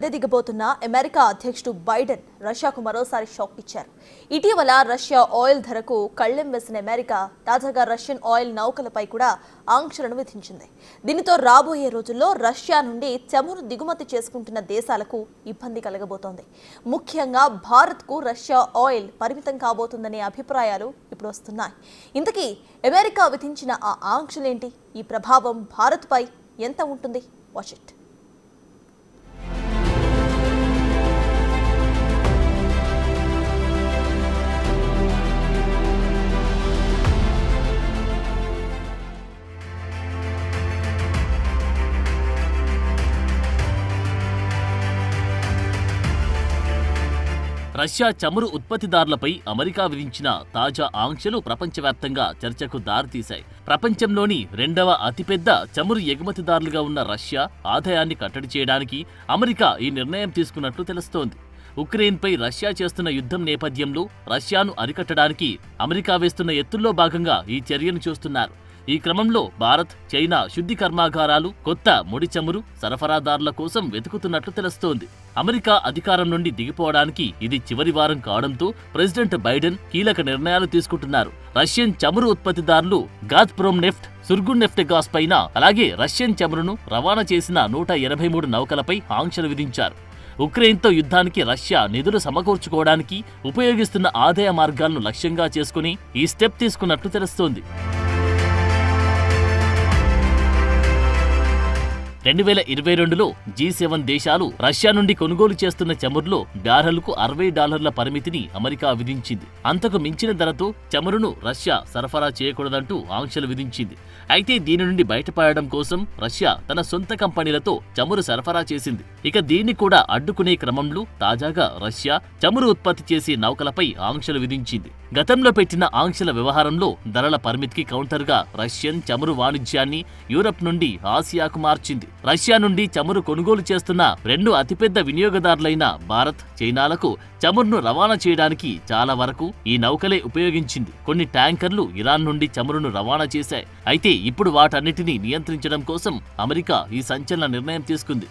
దిగబోతున్న America అధ్యక్షుడు Biden రష్యాకు మరోసారి షాక్ ఇచ్చారు. ఇటీవల రష్యా ఆయిల్ ధరకు కళ్లెం వేసిన అమెరికా తాజాగా రష్యన్ ఆయిల్ నౌకలపై కూడా ఆంక్షలను విధించింది. దీనితో రాబోయే రోజుల్లో రష్యా నుండి చమురు దిగుమతి చేసుకుంటున్న దేశాలకు ఇబ్బంది కలగబోతోంది. ముఖ్యంగా భారత్కు రష్యా ఆయిల్ పరిమితం కాబోతుందనే అభిప్రాయాలు ఇప్పుడు వస్తున్నాయి. ఇంతకీ అమెరికా విధించిన ఆ ఆంక్షలేంటి? ఈ ప్రభావం భారత్పై ఎంత ఉంటుంది? Watch it. రష్యా చమురు ఉత్పత్తిదారులపై అమెరికా విధించిన తాజా ఆంక్షలు ప్రపంచవ్యాప్తంగా చర్చకు దారితీశాయి. ప్రపంచంలోని రెండవ అతిపెద్ద చమురు ఎగుమతిదారులుగా ఉన్న రష్యా ఆదాయాన్ని కట్టడి చేయడానికి అమెరికా ఈ నిర్ణయం తీసుకున్నట్లు తెలుస్తోంది. ఉక్రెయిన్పై రష్యా చేస్తున్న యుద్ధం నేపథ్యంలో రష్యాను అరికట్టడానికి అమెరికా వేస్తున్న ఎత్తుల్లో భాగంగా ఈ చర్యను చూస్తున్నారు. ఈ క్రమంలో భారత్, చైనా శుద్ధి కర్మాగారాలు కొత్త ముడి చమురు సరఫరాదారుల కోసం వెతుకుతున్నట్లు తెలుస్తోంది. అమెరికా అధికారం నుండి దిగిపోవడానికి ఇది చివరి వారం కావడంతో ప్రెసిడెంట్ బైడెన్ కీలక నిర్ణయాలు తీసుకుంటున్నారు. రష్యన్ చమురు ఉత్పత్తిదారులు గాజ్ప్రోమ్ నెఫ్ట్, సుర్గున్ నెఫ్టెగాస్ పైన, అలాగే రష్యన్ చమురును రవాణా చేసిన 183 నౌకలపై ఆంక్షలు విధించారు. ఉక్రెయిన్తో యుద్ధానికి రష్యా నిధులు సమకూర్చుకోవడానికి ఉపయోగిస్తున్న ఆదాయ మార్గాలను లక్ష్యంగా చేసుకుని ఈ స్టెప్ తీసుకున్నట్లు తెలుస్తోంది. 2022లో G7 దేశాలు రష్యా నుండి కొనుగోలు చేస్తున్న చమురులో బ్యారెల్కు $60 పరిమితిని అమెరికా విధించింది. అంతకు మించిన ధరతో చమురును రష్యా సరఫరా చేయకూడదంటూ ఆంక్షలు విధించింది. అయితే దీని నుండి బయటపడడం కోసం రష్యా తన సొంత కంపెనీలతో చమురు సరఫరా చేసింది. ఇక దీన్ని కూడా అడ్డుకునే క్రమంలో తాజాగా రష్యా చమురు ఉత్పత్తి చేసే నౌకలపై ఆంక్షలు విధించింది. గతంలో పెట్టిన ఆంక్షల వ్యవహారంలో ధరల పరిమితికి కౌంటర్గా రష్యన్ చమురు వాణిజ్యాన్ని యూరప్ నుండి ఆసియాకు మార్చింది. రష్యా నుండి చమురు కొనుగోలు చేస్తున్న రెండు అతిపెద్ద వినియోగదారులైన భారత్, చైనాలకు చమురును రవాణా చేయడానికి చాలా వరకు ఈ నౌకలే ఉపయోగించింది. కొన్ని ట్యాంకర్లు ఇరాన్ నుండి చమురును రవాణా చేశాయి. అయితే ఇప్పుడు వాటన్నిటినీ నియంత్రించడం కోసం అమెరికా ఈ సంచలన నిర్ణయం తీసుకుంది.